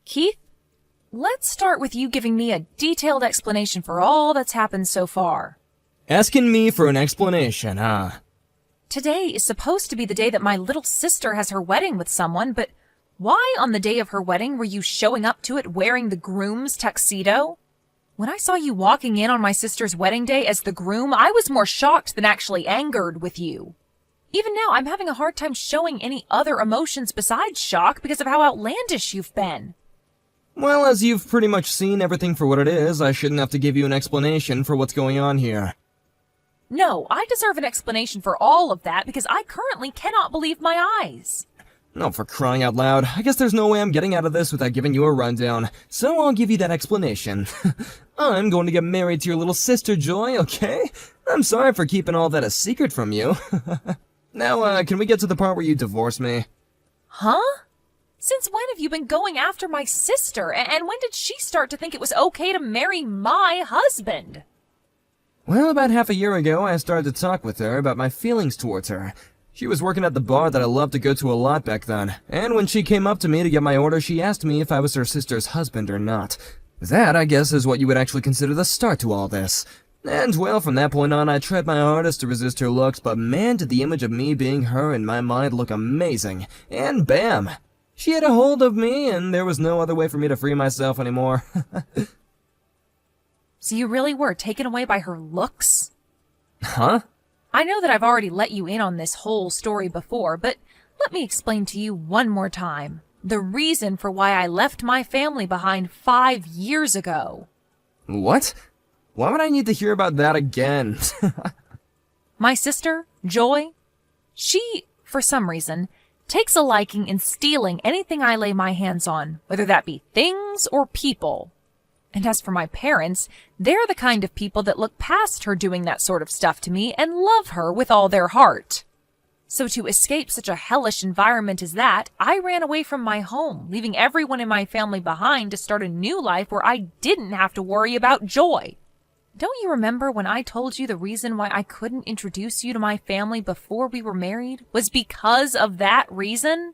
Keith, let's start with you giving me a detailed explanation for all that's happened so far. Asking me for an explanation, huh? Today is supposed to be the day that my little sister has her wedding with someone, but why on the day of her wedding were you showing up to it wearing the groom's tuxedo? When I saw you walking in on my sister's wedding day as the groom, I was more shocked than actually angered with you. Even now, I'm having a hard time showing any other emotions besides shock because of how outlandish you've been. Well, as you've pretty much seen everything for what it is, I shouldn't have to give you an explanation for what's going on here. No, I deserve an explanation for all of that because I currently cannot believe my eyes. No, for crying out loud, I guess there's no way I'm getting out of this without giving you a rundown, so I'll give you that explanation. I'm going to get married to your little sister, Joy, okay? I'm sorry for keeping all that a secret from you. Now, can we get to the part where you divorce me? Huh? Since when have you been going after my sister, and when did she start to think it was okay to marry my husband? Well, about half a year ago, I started to talk with her about my feelings towards her. She was working at the bar that I loved to go to a lot back then, and when she came up to me to get my order, she asked me if I was her sister's husband or not. That, I guess, is what you would actually consider the start to all this. And, well, from that point on, I tried my hardest to resist her looks, but man, did the image of me being her in my mind look amazing. And bam! She had a hold of me, and there was no other way for me to free myself anymore. So you really were taken away by her looks? Huh? I know that I've already let you in on this whole story before, but let me explain to you one more time the reason for why I left my family behind 5 years ago. What? Why would I need to hear about that again? My sister, Joy, she, for some reason, takes a liking in stealing anything I lay my hands on, whether that be things or people. And as for my parents, they're the kind of people that look past her doing that sort of stuff to me and love her with all their heart. So to escape such a hellish environment as that, I ran away from my home, leaving everyone in my family behind to start a new life where I didn't have to worry about Joy. Don't you remember when I told you the reason why I couldn't introduce you to my family before we were married was because of that reason?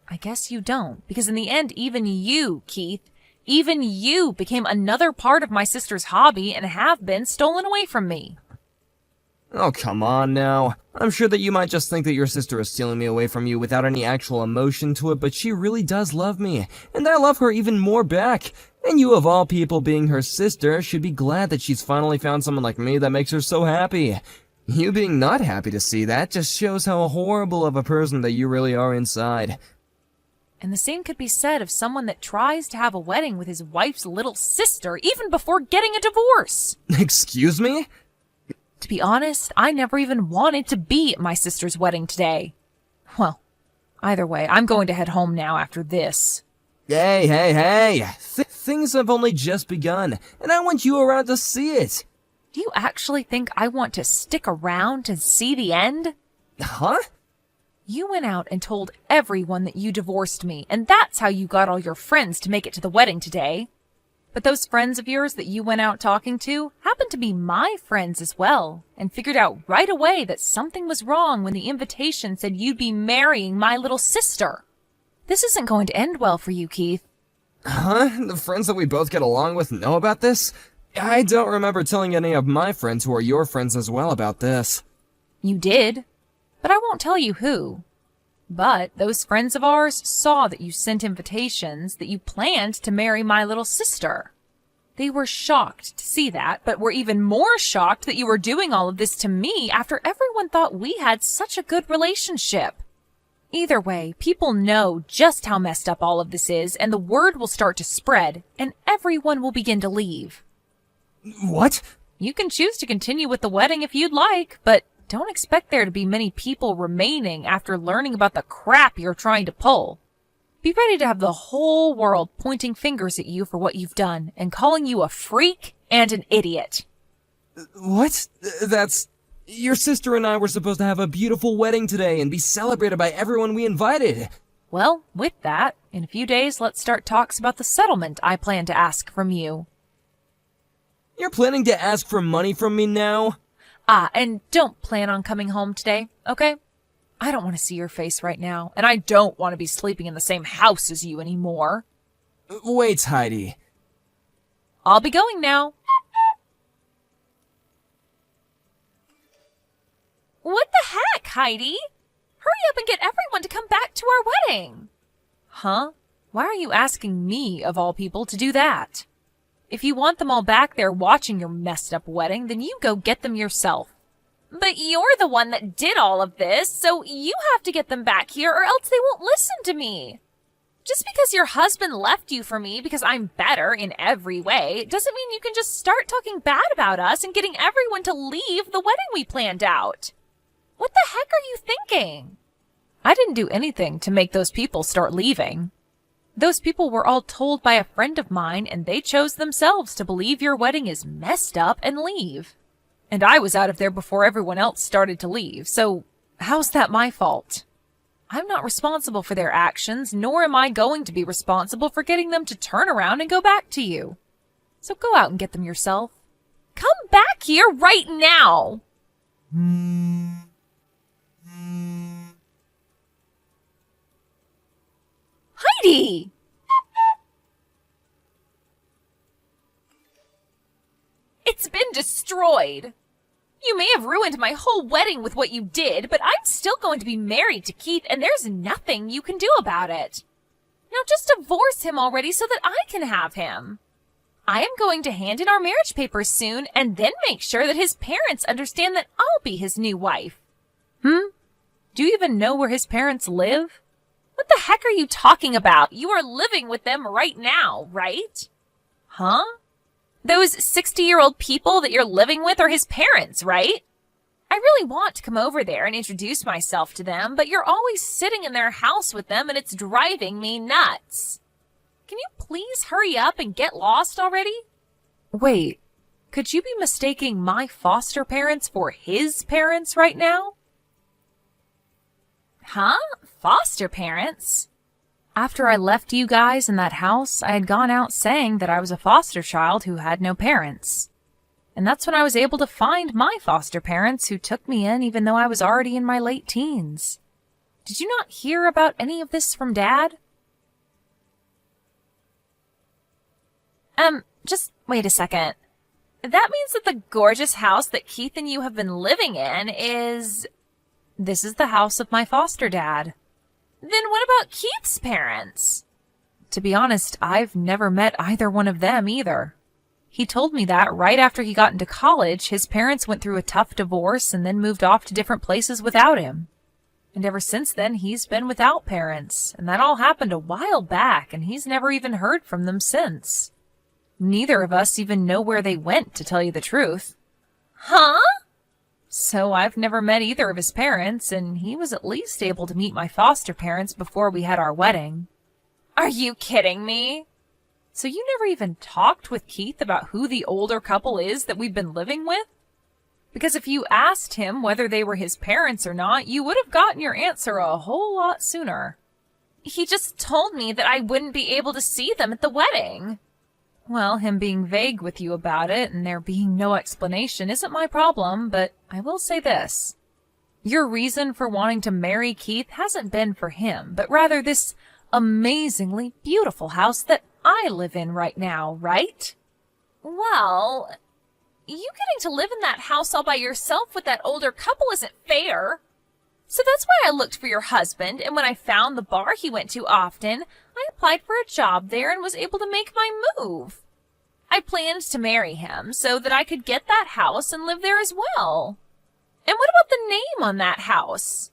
I guess you don't, because in the end, even you, Keith, even you became another part of my sister's hobby and have been stolen away from me. Oh, come on now. I'm sure that you might just think that your sister is stealing me away from you without any actual emotion to it, but she really does love me, and I love her even more back. And you, of all people, being her sister, should be glad that she's finally found someone like me that makes her so happy. You being not happy to see that just shows how horrible of a person that you really are inside. And the same could be said of someone that tries to have a wedding with his wife's little sister even before getting a divorce. Excuse me? To be honest, I never even wanted to be at my sister's wedding today. Well, either way, I'm going to head home now after this. Hey. Things have only just begun, and I want you around to see it. Do you actually think I want to stick around to see the end? Huh? You went out and told everyone that you divorced me, and that's how you got all your friends to make it to the wedding today. But those friends of yours that you went out talking to happened to be my friends as well, and figured out right away that something was wrong when the invitation said you'd be marrying my little sister. This isn't going to end well for you, Keith. Huh? The friends that we both get along with know about this? I don't remember telling any of my friends who are your friends as well about this. You did, but I won't tell you who. But those friends of ours saw that you sent invitations that you planned to marry my little sister. They were shocked to see that, but were even more shocked that you were doing all of this to me after everyone thought we had such a good relationship. Either way, people know just how messed up all of this is, and the word will start to spread, and everyone will begin to leave. What? You can choose to continue with the wedding if you'd like, but don't expect there to be many people remaining after learning about the crap you're trying to pull. Be ready to have the whole world pointing fingers at you for what you've done and calling you a freak and an idiot. What? That's... Your sister and I were supposed to have a beautiful wedding today and be celebrated by everyone we invited. Well, with that, in a few days, let's start talks about the settlement I plan to ask from you. You're planning to ask for money from me now? And don't plan on coming home today, okay? I don't want to see your face right now, and I don't want to be sleeping in the same house as you anymore. Wait, Heidi. I'll be going now. What the heck, Heidi? Hurry up and get everyone to come back to our wedding. Huh? Why are you asking me, of all people, to do that? If you want them all back there watching your messed up wedding, then you go get them yourself. But you're the one that did all of this, so you have to get them back here or else they won't listen to me. Just because your husband left you for me because I'm better in every way doesn't mean you can just start talking bad about us and getting everyone to leave the wedding we planned out. What the heck are you thinking? I didn't do anything to make those people start leaving. Those people were all told by a friend of mine, and they chose themselves to believe your wedding is messed up and leave. And I was out of there before everyone else started to leave, so how's that my fault? I'm not responsible for their actions, nor am I going to be responsible for getting them to turn around and go back to you. So go out and get them yourself. Come back here right now! Heidi! It's been destroyed. You may have ruined my whole wedding with what you did, but I'm still going to be married to Keith, and there's nothing you can do about it. Now just divorce him already so that I can have him. I am going to hand in our marriage papers soon, and then make sure that his parents understand that I'll be his new wife. Do you even know where his parents live? What the heck are you talking about? You are living with them right now, right? Huh? Those 60-year-old people that you're living with are his parents, right? I really want to come over there and introduce myself to them, but you're always sitting in their house with them and it's driving me nuts. Can you please hurry up and get lost already? Wait, could you be mistaking my foster parents for his parents right now? Huh? Foster parents? After I left you guys in that house, I had gone out saying that I was a foster child who had no parents. And that's when I was able to find my foster parents who took me in even though I was already in my late teens. Did you not hear about any of this from Dad? Just wait a second. That means that the gorgeous house that Keith and you have been living in is... This is the house of my foster dad. Then what about Keith's parents? To be honest, I've never met either one of them either. He told me that right after he got into college, his parents went through a tough divorce and then moved off to different places without him. And ever since then, he's been without parents, and that all happened a while back, and he's never even heard from them since. Neither of us even know where they went, to tell you the truth. Huh? So I've never met either of his parents, and he was at least able to meet my foster parents before we had our wedding. Are you kidding me? So you never even talked with Keith about who the older couple is that we've been living with? Because if you asked him whether they were his parents or not, you would have gotten your answer a whole lot sooner. He just told me that I wouldn't be able to see them at the wedding. Well, him being vague with you about it and there being no explanation isn't my problem, but I will say this. Your reason for wanting to marry Keith hasn't been for him, but rather this amazingly beautiful house that I live in right now, right? Well, you getting to live in that house all by yourself with that older couple isn't fair. So that's why I looked for your husband, and when I found the bar he went to often, I applied for a job there and was able to make my move. I planned to marry him so that I could get that house and live there as well. And what about the name on that house?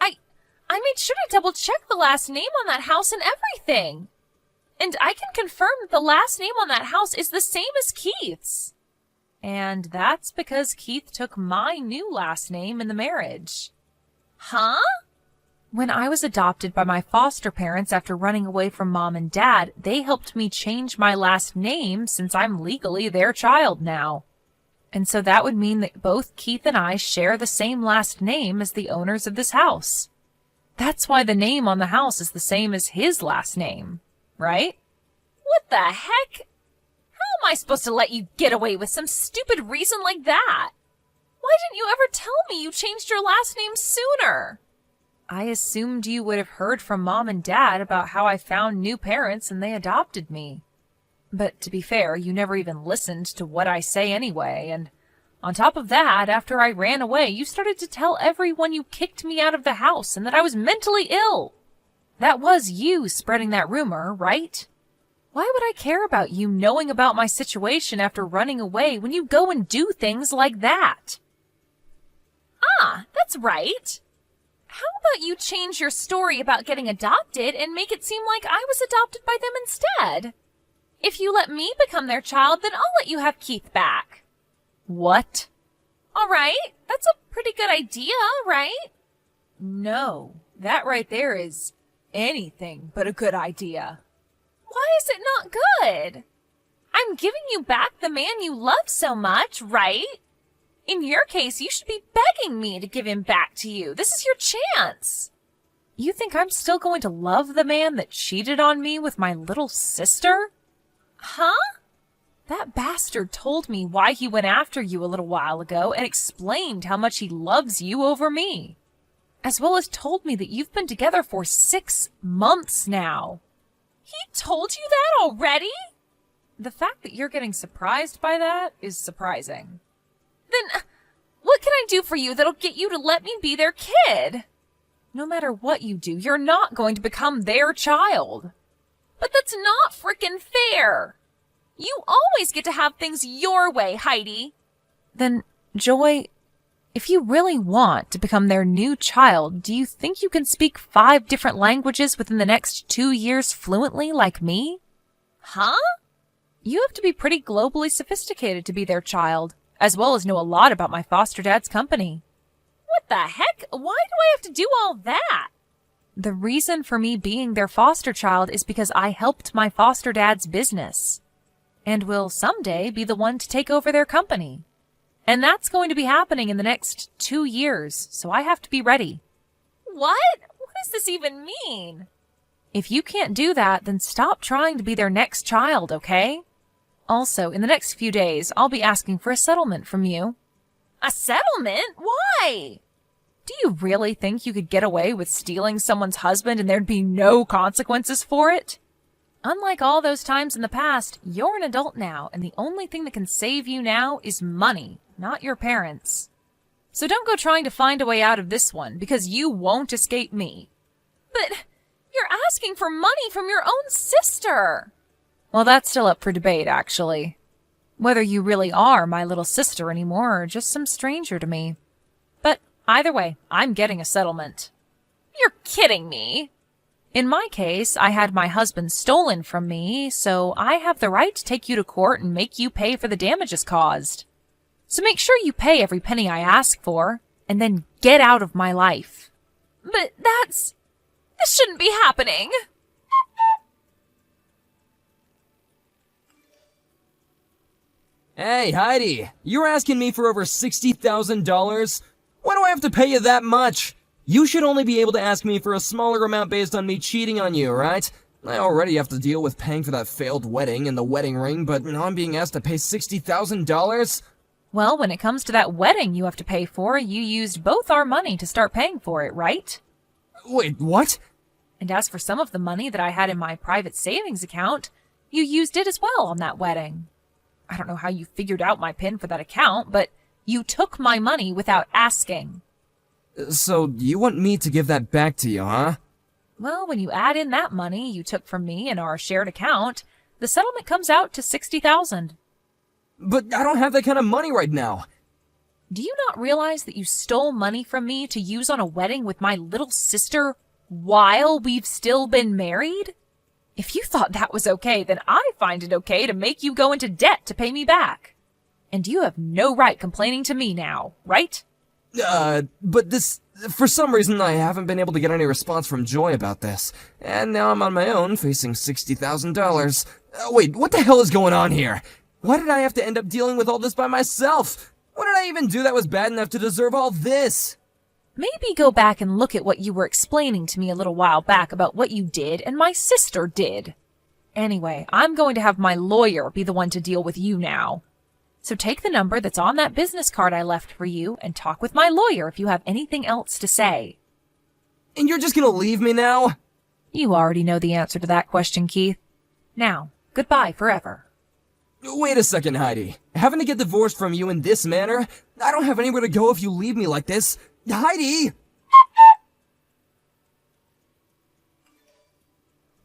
I made sure to double check the last name on that house and everything. And I can confirm that the last name on that house is the same as Keith's. And that's because Keith took my new last name in the marriage. Huh? When I was adopted by my foster parents after running away from Mom and Dad, they helped me change my last name since I'm legally their child now. And so that would mean that both Keith and I share the same last name as the owners of this house. That's why the name on the house is the same as his last name, right? What the heck? How am I supposed to let you get away with some stupid reason like that? Why didn't you ever tell me you changed your last name sooner? I assumed you would have heard from Mom and Dad about how I found new parents and they adopted me. But to be fair, you never even listened to what I say anyway, and on top of that, after I ran away, you started to tell everyone you kicked me out of the house and that I was mentally ill. That was you spreading that rumor, right? Why would I care about you knowing about my situation after running away when you go and do things like that? Ah, that's right. How about you change your story about getting adopted and make it seem like I was adopted by them instead? If you let me become their child, then I'll let you have Keith back. What? All right, that's a pretty good idea, right? No, that right there is anything but a good idea. Why is it not good? I'm giving you back the man you love so much, right? In your case, you should be begging me to give him back to you. This is your chance. You think I'm still going to love the man that cheated on me with my little sister? Huh? That bastard told me why he went after you a little while ago and explained how much he loves you over me. As well as told me that you've been together for 6 months now. He told you that already? The fact that you're getting surprised by that is surprising. Then what can I do for you that'll get you to let me be their kid? No matter what you do, you're not going to become their child. But that's not frickin' fair. You always get to have things your way, Heidi. Then, Joy, if you really want to become their new child, do you think you can speak 5 different languages within the next 2 years fluently like me? Huh? You have to be pretty globally sophisticated to be their child, as well as know a lot about my foster dad's company. What the heck? Why do I have to do all that? The reason for me being their foster child is because I helped my foster dad's business, and will someday be the one to take over their company. And that's going to be happening in the next 2 years, so I have to be ready. What? What does this even mean? If you can't do that, then stop trying to be their next child, okay? Also, in the next few days, I'll be asking for a settlement from you. A settlement? Why? Do you really think you could get away with stealing someone's husband and there'd be no consequences for it? Unlike all those times in the past, you're an adult now, and the only thing that can save you now is money, not your parents. So don't go trying to find a way out of this one, because you won't escape me. But you're asking for money from your own sister. Well, that's still up for debate, actually. Whether you really are my little sister anymore or just some stranger to me. But either way, I'm getting a settlement. You're kidding me. In my case, I had my husband stolen from me, so I have the right to take you to court and make you pay for the damages caused. So make sure you pay every penny I ask for, and then get out of my life. But this shouldn't be happening. Hey, Heidi, you're asking me for over $60,000? Why do I have to pay you that much? You should only be able to ask me for a smaller amount based on me cheating on you, right? I already have to deal with paying for that failed wedding and the wedding ring, but now I'm being asked to pay $60,000? Well, when it comes to that wedding you have to pay for, you used both our money to start paying for it, right? Wait, what? And as for some of the money that I had in my private savings account, you used it as well on that wedding. I don't know how you figured out my PIN for that account, but you took my money without asking. So, you want me to give that back to you, huh? Well, when you add in that money you took from me in our shared account, the settlement comes out to $60,000. But I don't have that kind of money right now. Do you not realize that you stole money from me to use on a wedding with my little sister while we've still been married? If you thought that was okay, then I find it okay to make you go into debt to pay me back. And you have no right complaining to me now, right? But for some reason I haven't been able to get any response from Joy about this. And now I'm on my own, facing $60,000. Wait, what the hell is going on here? Why did I have to end up dealing with all this by myself? What did I even do that was bad enough to deserve all this? Maybe go back and look at what you were explaining to me a little while back about what you did and my sister did. Anyway, I'm going to have my lawyer be the one to deal with you now. So take the number that's on that business card I left for you and talk with my lawyer if you have anything else to say. And you're just gonna leave me now? You already know the answer to that question, Keith. Now, goodbye forever. Wait a second, Heidi. Having to get divorced from you in this manner? I don't have anywhere to go if you leave me like this. Heidi!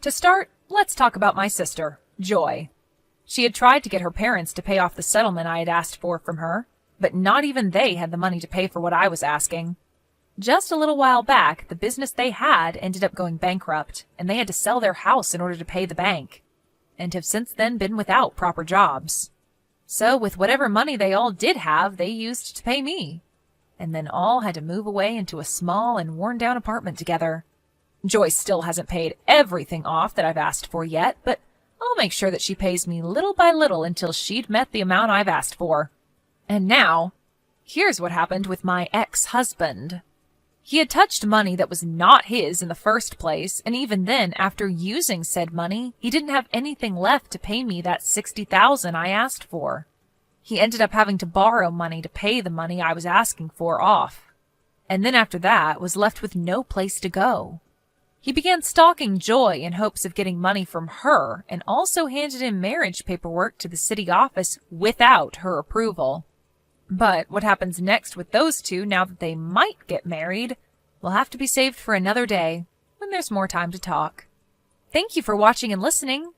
To start, let's talk about my sister, Joy. She had tried to get her parents to pay off the settlement I had asked for from her, but not even they had the money to pay for what I was asking. Just a little while back, the business they had ended up going bankrupt, and they had to sell their house in order to pay the bank, and have since then been without proper jobs. So with whatever money they all did have, they used to pay me, and then all had to move away into a small and worn-down apartment together. Joy still hasn't paid everything off that I've asked for yet, but I'll make sure that she pays me little by little until she'd met the amount I've asked for. And now, here's what happened with my ex-husband. He had touched money that was not his in the first place, and even then, after using said money, he didn't have anything left to pay me that $60,000 I asked for. He ended up having to borrow money to pay the money I was asking for off, and then after that was left with no place to go. He began stalking Joy in hopes of getting money from her, and also handed in marriage paperwork to the city office without her approval. But what happens next with those two now that they might get married will have to be saved for another day, when there's more time to talk. Thank you for watching and listening.